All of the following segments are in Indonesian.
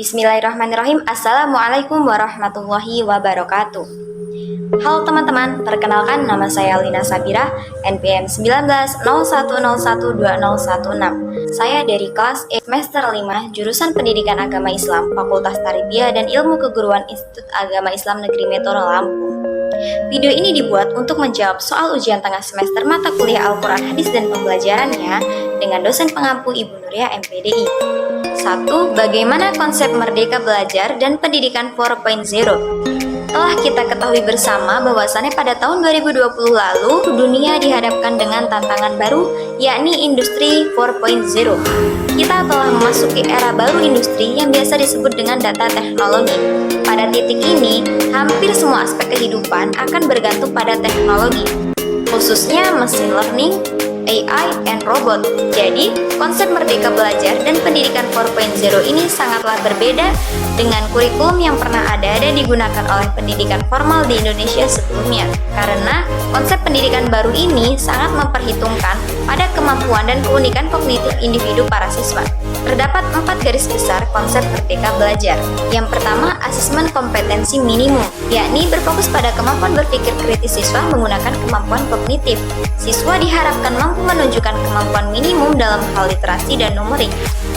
Bismillahirrahmanirrahim. Assalamualaikum warahmatullahi wabarakatuh. Halo teman-teman, perkenalkan nama saya Lina Sabira, NPM 1901012016. Saya dari kelas E semester 5, jurusan Pendidikan Agama Islam, Fakultas Tarbiyah dan Ilmu Keguruan Institut Agama Islam Negeri Metro Lampung. Video ini dibuat untuk menjawab soal ujian tengah semester mata kuliah Al-Quran Hadis dan pembelajarannya dengan dosen pengampu Ibu Nuria MPDI. 1. Bagaimana konsep merdeka belajar dan pendidikan 4.0? Telah kita ketahui bersama bahwasannya pada tahun 2020 lalu, dunia dihadapkan dengan tantangan baru, yakni industri 4.0. Kita telah memasuki era baru industri yang biasa disebut dengan data teknologi. Pada titik ini, hampir semua aspek kehidupan akan bergantung pada teknologi, khususnya machine learning, AI, and robot. Jadi, konsep merdeka belajar dan pendidikan 4.0 ini sangatlah berbeda dengan kurikulum yang pernah ada dan digunakan oleh pendidikan formal di Indonesia sebelumnya. Karena konsep pendidikan baru ini sangat memperhitungkan pada kemampuan dan keunikan kognitif individu para siswa. Terdapat 4 garis besar konsep merdeka belajar. Yang pertama, asesmen kompetensi minimum, yakni berfokus pada kemampuan berpikir kritis siswa menggunakan kemampuan kognitif. Siswa diharapkan mampu menunjukkan kemampuan minimum dalam hal literasi dan numerik.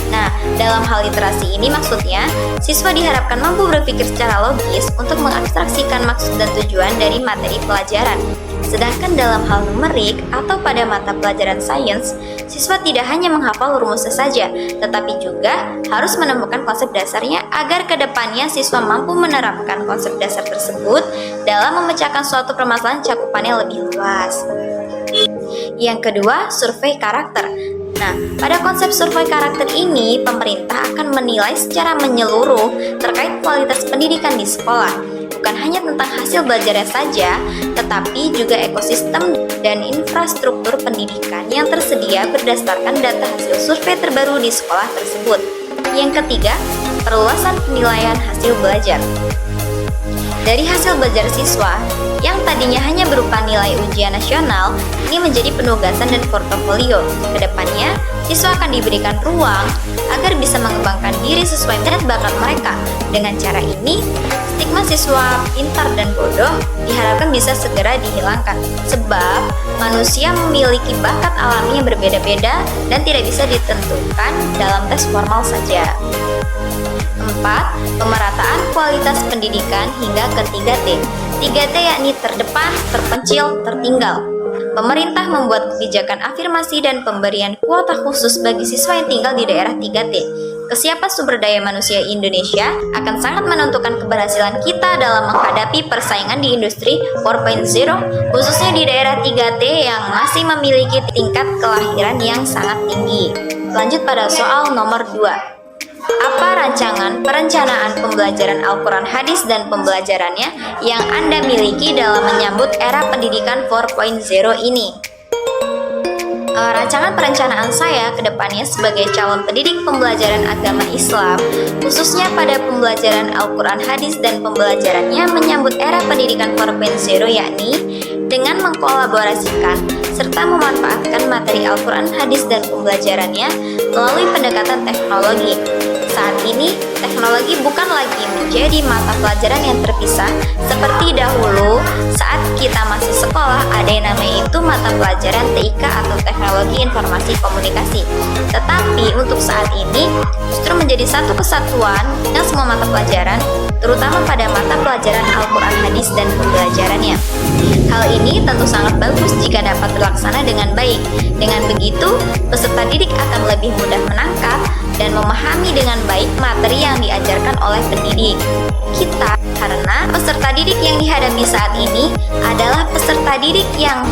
Nah, dalam hal literasi ini maksudnya, siswa diharapkan mampu berpikir secara logis untuk mengabstraksikan maksud dan tujuan dari materi pelajaran. Sedangkan dalam hal numerik atau pada mata pelajaran sains, siswa tidak hanya menghafal rumusnya saja, tetapi juga harus menemukan konsep dasarnya agar kedepannya siswa mampu menerapkan konsep dasar tersebut dalam memecahkan suatu permasalahan cakupannya lebih luas. Yang kedua, survei karakter. Nah, pada konsep survei karakter ini, pemerintah akan menilai secara menyeluruh terkait kualitas pendidikan di sekolah. Bukan hanya tentang hasil belajarnya saja, tetapi juga ekosistem dan infrastruktur pendidikan yang tersedia berdasarkan data hasil survei terbaru di sekolah tersebut. Yang ketiga, perluasan penilaian hasil belajar. Dari hasil belajar siswa, yang tadinya hanya berupa nilai ujian nasional, ini menjadi penugasan dan portofolio. Kedepannya, siswa akan diberikan ruang agar bisa mengembangkan diri sesuai minat bakat mereka. Dengan cara ini, stigma siswa pintar dan bodoh diharapkan bisa segera dihilangkan. Sebab, manusia memiliki bakat alami yang berbeda-beda dan tidak bisa ditentukan dalam tes formal saja. 4. Pemerataan kualitas pendidikan hingga ke 3T. 3T yakni terdepan, terpencil, tertinggal. Pemerintah membuat kebijakan afirmasi dan pemberian kuota khusus bagi siswa yang tinggal di daerah 3T. Kesiapan sumber daya manusia Indonesia akan sangat menentukan keberhasilan kita dalam menghadapi persaingan di industri 4.0, khususnya di daerah 3T yang masih memiliki tingkat kelahiran yang sangat tinggi. Lanjut pada soal nomor 2. Apa rancangan perencanaan pembelajaran Al-Quran Hadis dan pembelajarannya yang Anda miliki dalam menyambut era pendidikan 4.0 ini? Rancangan perencanaan saya ke depannya sebagai calon pendidik pembelajaran agama Islam, khususnya pada pembelajaran Al-Quran Hadis dan pembelajarannya menyambut era pendidikan 4.0, yakni dengan mengkolaborasikan serta memanfaatkan materi Al-Quran Hadis dan pembelajarannya melalui pendekatan teknologi. Saat ini, teknologi bukan lagi menjadi mata pelajaran yang terpisah seperti dahulu saat kita masih sekolah ada yang namanya itu mata pelajaran TIK atau Teknologi Informasi Komunikasi. Tetapi untuk saat ini justru menjadi satu kesatuan dengan semua mata pelajaran, terutama pada mata pelajaran Al-Quran Hadis dan pembelajarannya. Hal ini tentu sangat bagus jika dapat terlaksana dengan baik. Dengan begitu, peserta didik akan lebih mudah menangkap dan memahami dengan baik materi yang diajarkan oleh pendidik kita, karena peserta didik yang dihadapi saat ini adalah peserta didik yang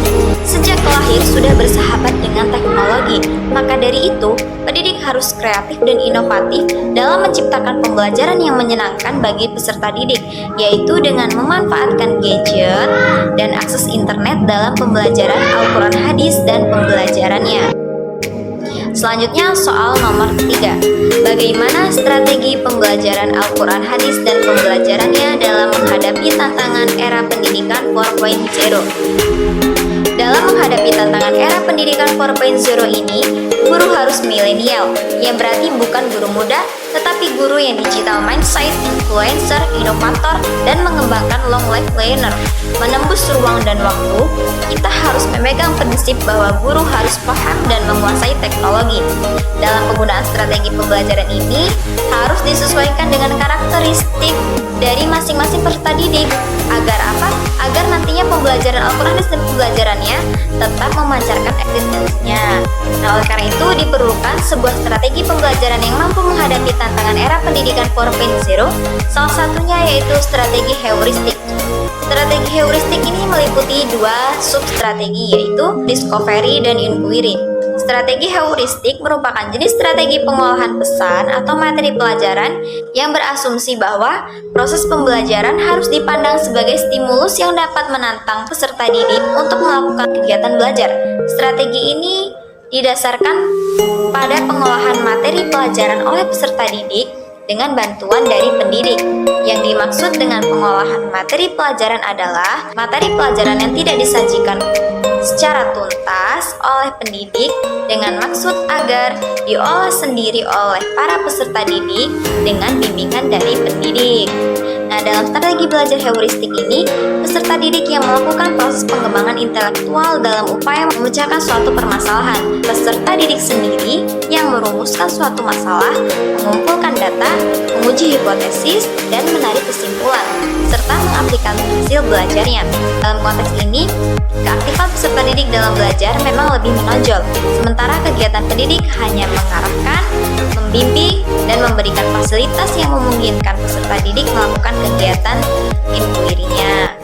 sejak lahir sudah bersahabat dengan teknologi. Maka dari itu, pendidik harus kreatif dan inovatif dalam menciptakan pembelajaran yang menyenangkan bagi peserta didik, yaitu dengan memanfaatkan gadget dan akses internet dalam pembelajaran Al-Quran Hadis dan pembelajarannya. Selanjutnya soal nomor 3. Bagaimana strategi pembelajaran Al-Quran Hadis dan pembelajarannya dalam menghadapi tantangan era pendidikan 4.0? Dalam menghadapi tantangan era pendidikan 4.0 ini, guru harus milenial, yang berarti bukan guru muda, tetapi guru yang digital mindset, influencer, inovator, dan mengembangkan long life learner. Menembus ruang dan waktu, kita harus memegang prinsip bahwa guru harus paham dan menguasai teknologi. Dalam penggunaan strategi pembelajaran ini, harus disesuaikan dengan karakteristik dari masing-masing peserta didik. Agar apa? Agar nantinya pembelajaran Al-Quran dan pembelajarannya tetap memancarkan eksistensinya. Nah, oleh karena itu diperlukan sebuah strategi pembelajaran yang mampu menghadapi tantangan era pendidikan 4.0, salah satunya yaitu strategi heuristik. Strategi heuristik ini meliputi dua substrategi, yaitu discovery dan inquiry. Strategi heuristik merupakan jenis strategi pengolahan pesan atau materi pelajaran yang berasumsi bahwa proses pembelajaran harus dipandang sebagai stimulus yang dapat menantang peserta didik untuk melakukan kegiatan belajar. Strategi ini didasarkan pada pengolahan materi pelajaran oleh peserta didik dengan bantuan dari pendidik. Yang dimaksud dengan pengolahan materi pelajaran adalah materi pelajaran yang tidak disajikan secara tuntas oleh pendidik dengan maksud agar diolah sendiri oleh para peserta didik dengan bimbingan dari pendidik. Nah, dalam strategi belajar heuristik ini, peserta didik yang melakukan proses pengembangan intelektual dalam upaya memecahkan suatu permasalahan. Peserta didik sendiri yang merumuskan suatu masalah, mengumpulkan data, menguji hipotesis, dan menarik kesimpulan, serta mengaplikasikan hasil belajarnya. Dalam konteks ini, keaktifan peserta didik dalam belajar memang lebih menonjol, sementara kegiatan pendidik hanya mengarahkan, membimbing, dan memberikan fasilitas yang memungkinkan peserta didik melakukan kegiatan inquiry-nya.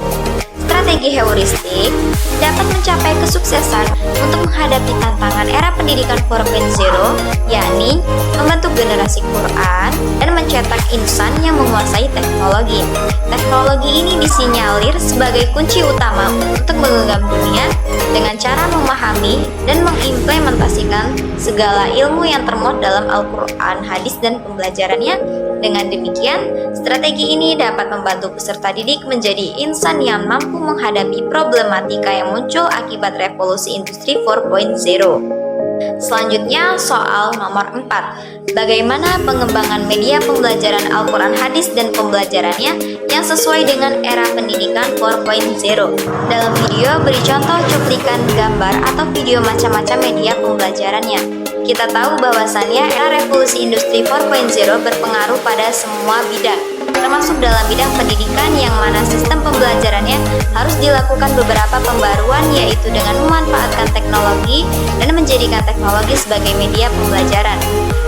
Strategi heuristik dapat mencapai kesuksesan untuk menghadapi tantangan era pendidikan 4.0, yakni membentuk generasi Quran dan mencetak insan yang menguasai teknologi. Teknologi ini disinyalir sebagai kunci utama untuk menggenggam dunia dengan cara memahami dan mengimplementasikan segala ilmu yang termuat dalam Al-Quran, hadis, dan pembelajarannya. Dengan demikian, strategi ini dapat membantu peserta didik menjadi insan yang mampu menghadapi problematika yang muncul akibat revolusi industri 4.0. Selanjutnya, soal nomor 4. Bagaimana pengembangan media pembelajaran Al-Quran, hadis, dan pembelajarannya yang sesuai dengan era pendidikan 4.0. Dalam video beri contoh cuplikan gambar atau video macam-macam media pembelajarannya. Kita tahu bahwasannya era revolusi industri 4.0 berpengaruh pada semua bidang, termasuk dalam bidang pendidikan yang mana sistem pembelajarannya harus dilakukan beberapa pembaruan, yaitu dengan memanfaatkan teknologi dan menjadikan teknologi sebagai media pembelajaran.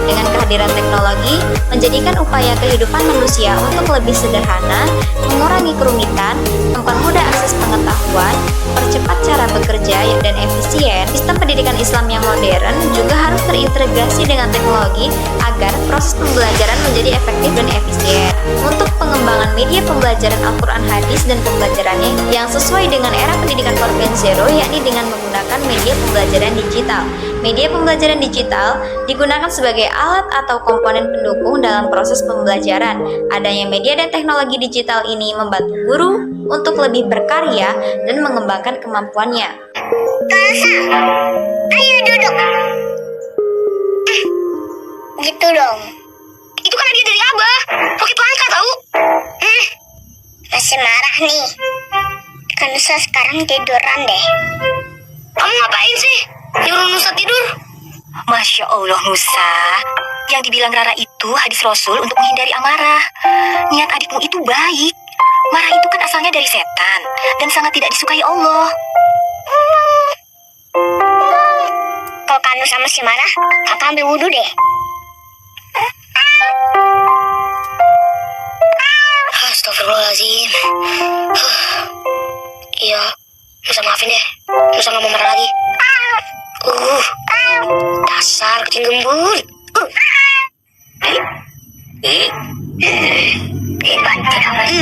Dengan kehadiran teknologi, menjadikan upaya kehidupan manusia untuk lebih sederhana, mengurangi kerumitan, mempermudah akses pengetahuan, percepat cara bekerja dan efisien. Sistem pendidikan Islam yang modern juga harus terintegrasi dengan teknologi agar proses pembelajaran menjadi efektif dan efisien. Untuk pengembangan media pembelajaran Al-Quran, hadis, dan pembelajarannya yang sesuai dengan era pendidikan 4.0, yakni dengan menggunakan media pembelajaran digital. Media pembelajaran digital digunakan sebagai alat atau komponen pendukung dalam proses pembelajaran. Adanya media dan teknologi digital ini membantu guru untuk lebih berkarya dan mengembangkan kemampuannya. Kasa, ayo duduk. Gitu dong. Itu kan hadiah dari Abah. Pakai pelangka tahu? Masih marah nih. Kan Nusa sekarang tiduran deh. Kamu ngapain sih? Nyuruh Nusa tidur? Masya Allah Nusa, yang dibilang Rara itu hadis Rasul untuk menghindari amarah. Niat adikmu itu baik. Marah itu kan asalnya dari setan dan sangat tidak disukai Allah. Kalau kan Nusa masih marah, kakak ambil wudhu deh. Astagfirullahaladzim. Iya, Nusa maafin deh. Nusa gak mau marah lagi. Dasar kucing gembul. Hebat kamu.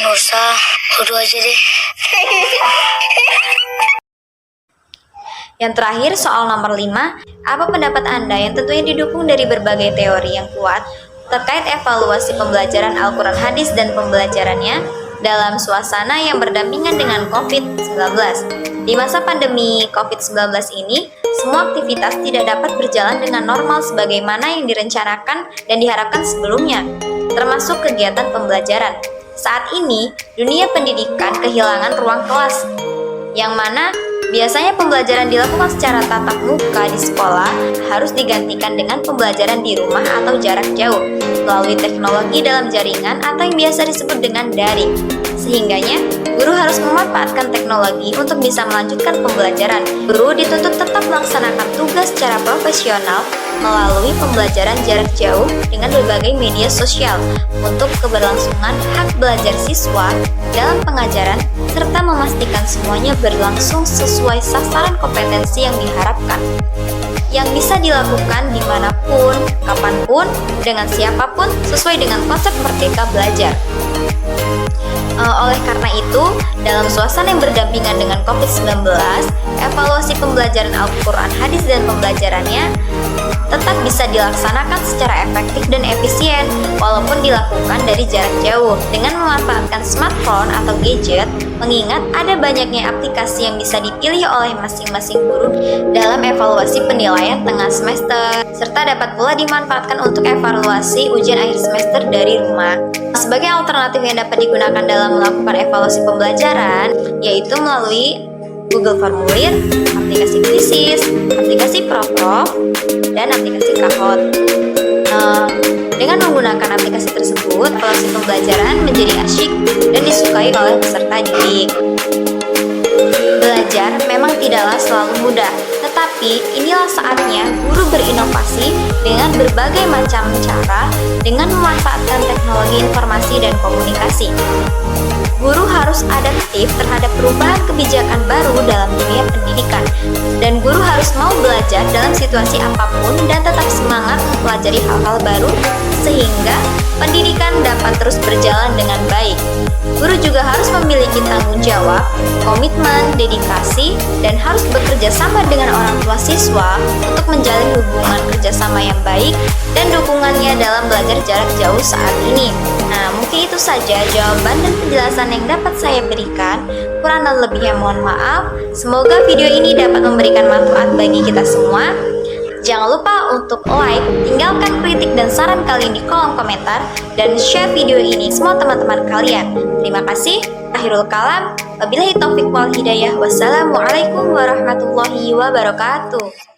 Nusa, wudhu aja deh. Yang terakhir, soal nomor 5, apa pendapat Anda yang tentunya didukung dari berbagai teori yang kuat terkait evaluasi pembelajaran Al-Quran Hadis dan pembelajarannya dalam suasana yang berdampingan dengan COVID-19. Di masa pandemi COVID-19 ini, semua aktivitas tidak dapat berjalan dengan normal sebagaimana yang direncanakan dan diharapkan sebelumnya, termasuk kegiatan pembelajaran. Saat ini, dunia pendidikan kehilangan ruang kelas, yang mana biasanya pembelajaran dilakukan secara tatap muka di sekolah harus digantikan dengan pembelajaran di rumah atau jarak jauh melalui teknologi dalam jaringan atau yang biasa disebut dengan daring. Sehingganya, guru harus memanfaatkan teknologi untuk bisa melanjutkan pembelajaran. Guru dituntut tetap melaksanakan tugas secara profesional melalui pembelajaran jarak jauh dengan berbagai media sosial untuk keberlangsungan hak belajar siswa dalam pengajaran serta memastikan semuanya berlangsung sesuai sasaran kompetensi yang diharapkan, yang bisa dilakukan dimanapun, kapanpun, dengan siapapun sesuai dengan konsep merdeka belajar. Oleh karena itu, dalam suasana yang berdampingan dengan COVID-19, evaluasi pembelajaran Al-Quran Hadis dan pembelajarannya tetap bisa dilaksanakan secara efektif dan efisien walaupun dilakukan dari jarak jauh dengan memanfaatkan smartphone atau gadget, mengingat ada banyaknya aplikasi yang bisa dipilih oleh masing-masing guru dalam evaluasi penilaian tengah semester, serta dapat pula dimanfaatkan untuk evaluasi ujian akhir semester dari rumah. Sebagai alternatif yang dapat digunakan dalam melakukan evaluasi pembelajaran, yaitu melalui Google Formulir, aplikasi Quizzes, aplikasi Prof, dan aplikasi Kahoot. Dengan menggunakan aplikasi tersebut, evaluasi pembelajaran menjadi asyik dan disukai oleh peserta didik. Belajar memang tidaklah selalu mudah, tetapi inilah saatnya guru berinovasi dengan berbagai macam cara dengan memanfaatkan teknologi informasi dan komunikasi. Guru harus adaptif terhadap perubahan kebijakan baru dalam dunia pendidikan, dan guru harus mau belajar dalam situasi apapun dan tetap semangat mempelajari hal-hal baru sehingga pendidikan dapat terus berjalan dengan baik. Guru juga harus memiliki tanggung jawab, komitmen, dedikasi, dan harus bekerja sama dengan orang tua siswa untuk menjalin hubungan kerjasama yang baik dan dukungannya dalam belajar jarak jauh saat ini. Nah, mungkin itu saja jawaban dan penjelasan yang dapat saya berikan. Kurang dan lebihnya mohon maaf. Semoga video ini dapat memberikan manfaat bagi kita semua. Jangan lupa untuk like, tinggalkan kritik dan saran kalian di kolom komentar, dan share video ini ke semua teman-teman kalian. Terima kasih. Akhirul kalam. Wabillahi taufiq wal hidayah. Wassalamualaikum warahmatullahi wabarakatuh.